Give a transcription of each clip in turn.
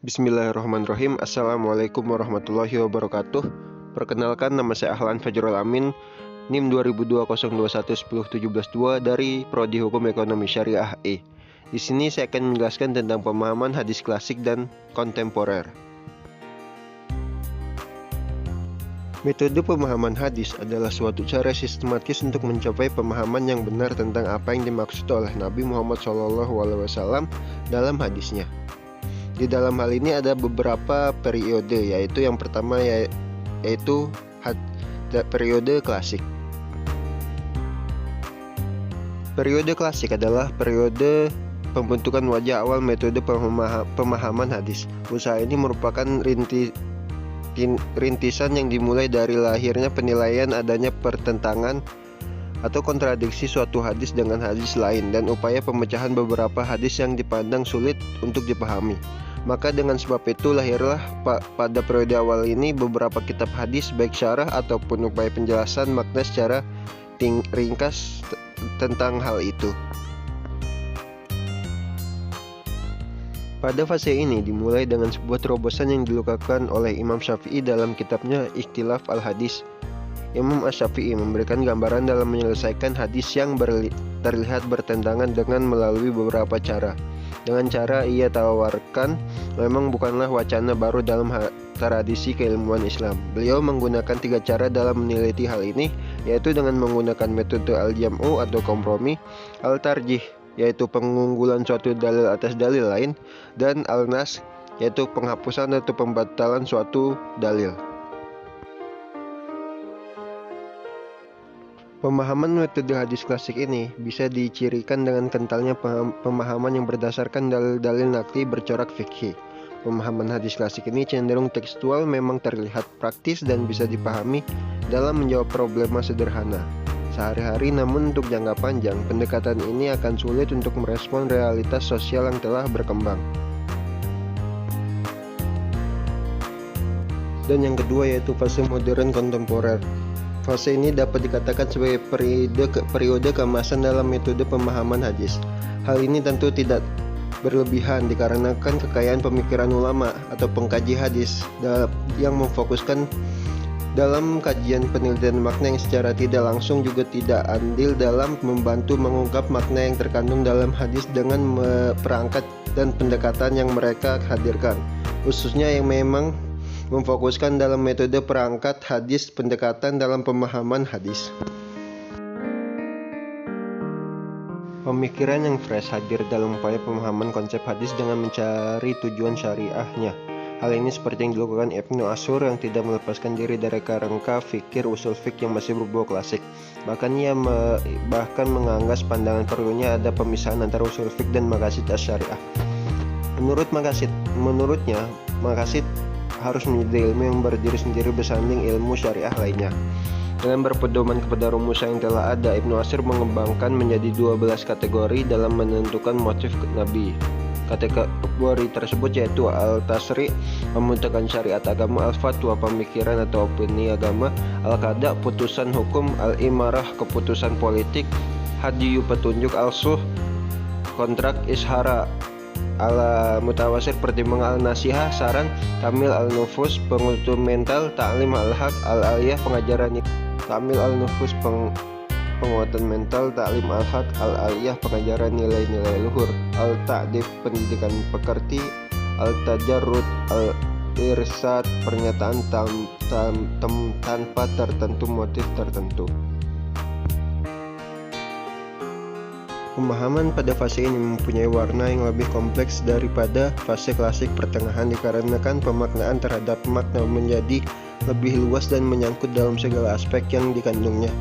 Bismillahirrahmanirrahim. Assalamualaikum warahmatullahi wabarakatuh. Perkenalkan, nama saya Ahlan Fajrul Amin, NIM 200201017172 dari Prodi Hukum Ekonomi Syariah E. Di sini saya akan menjelaskan tentang pemahaman hadis klasik dan kontemporer. Metode pemahaman hadis adalah suatu cara sistematis untuk mencapai pemahaman yang benar tentang apa yang dimaksud oleh Nabi Muhammad SAW dalam hadisnya. Di dalam hal ini ada beberapa periode, yaitu yang pertama yaitu periode klasik. Periode klasik adalah periode pembentukan wajah awal metode pemahaman hadis. Usaha ini merupakan rintisan yang dimulai dari lahirnya penilaian adanya pertentangan atau kontradiksi suatu hadis dengan hadis lain dan upaya pemecahan beberapa hadis yang dipandang sulit untuk dipahami. Maka dengan sebab itu lahirlah pada periode awal ini beberapa kitab hadis, baik syarah ataupun upaya penjelasan makna secara ringkas tentang hal itu. Pada fase ini dimulai dengan sebuah terobosan yang dilakukan oleh Imam Syafi'i dalam kitabnya Ikhtilaf al-Hadis. Imam Asy-Syafi'i memberikan gambaran dalam menyelesaikan hadis yang terlihat bertentangan dengan melalui beberapa cara. Dengan cara ia tawarkan memang bukanlah wacana baru dalam tradisi keilmuan Islam. Beliau menggunakan 3 cara dalam meneliti hal ini, yaitu dengan menggunakan metode al-jam'u atau kompromi, al-tarjih yaitu pengunggulan suatu dalil atas dalil lain, dan al-nas yaitu penghapusan atau pembatalan suatu dalil. Pemahaman metode hadis klasik ini bisa dicirikan dengan kentalnya pemahaman yang berdasarkan dalil-dalil nakli bercorak fikih. Pemahaman hadis klasik ini cenderung tekstual, memang terlihat praktis dan bisa dipahami dalam menjawab problema sederhana sehari-hari, namun untuk jangka panjang, pendekatan ini akan sulit untuk merespon realitas sosial yang telah berkembang. Dan yang kedua yaitu fase modern kontemporer. Fase ini dapat dikatakan sebagai periode keemasan dalam metode pemahaman hadis. Hal ini tentu tidak berlebihan dikarenakan kekayaan pemikiran ulama atau pengkaji hadis yang memfokuskan dalam kajian penelitian makna yang secara tidak langsung juga tidak andil dalam membantu mengungkap makna yang terkandung dalam hadis dengan perangkat dan pendekatan yang mereka hadirkan, khususnya yang memang memfokuskan dalam metode perangkat hadis pendekatan dalam pemahaman hadis. Pemikiran yang fresh hadir dalam upaya pemahaman konsep hadis dengan mencari tujuan syariahnya. Hal ini seperti yang dilakukan Ibnu Ashur yang tidak melepaskan diri dari kerangka fikir usul fiqh yang masih berbau klasik. Bahkan ia bahkan menganggas pandangan perlunya ada pemisahan antara usul fiqh dan maqasid asy-syariah. Menurutnya maqasid harus menjadi ilmu yang berdiri sendiri bersanding ilmu syariah lainnya. Dengan berpedoman kepada rumus yang telah ada, Ibnu Ashur mengembangkan menjadi 12 kategori dalam menentukan motif Nabi. Kategori tersebut yaitu al-tasri', pembentukan syariat agama, al-fatwa, pemikiran atau opini agama, al-qada', putusan hukum, al-imarah, keputusan politik, hadiyu, petunjuk, al-suh, kontrak, ishara, al-mutawasir, pertimbangan, al-nasihah, saran, tamil, al-nufus, pengutuh mental, ta'lim, al-haq, al-aliyah, pengajaran, tamil, al-nufus, penguatan mental, ta'lim, al-haq, al-aliyah, pengajaran nilai-nilai luhur, al-ta'dib, pendidikan pekerti, al-tajarrud, al-irsad, pernyataan tanpa tertentu motif tertentu. Pemahaman pada fase ini mempunyai warna yang lebih kompleks daripada fase klasik pertengahan dikarenakan pemaknaan terhadap makna menjadi lebih luas dan menyangkut dalam segala aspek yang dikandungnya.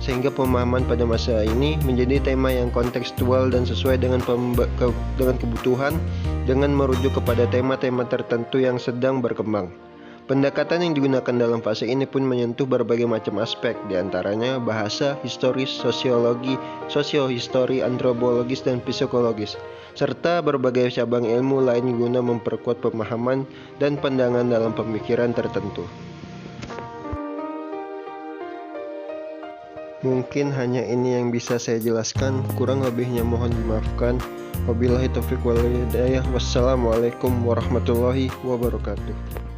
Sehingga pemahaman pada masa ini menjadi tema yang kontekstual dan sesuai dengan kebutuhan dengan merujuk kepada tema-tema tertentu yang sedang berkembang. Pendekatan yang digunakan dalam fase ini pun menyentuh berbagai macam aspek, diantaranya bahasa, historis, sosiologi, sosiohistori, antropologis, dan psikologis, serta berbagai cabang ilmu lain guna memperkuat pemahaman dan pandangan dalam pemikiran tertentu. Mungkin hanya ini yang bisa saya jelaskan, kurang lebihnya mohon dimaafkan. Wabillahi taufiq wal hidayah. Wassalamualaikum warahmatullahi wabarakatuh.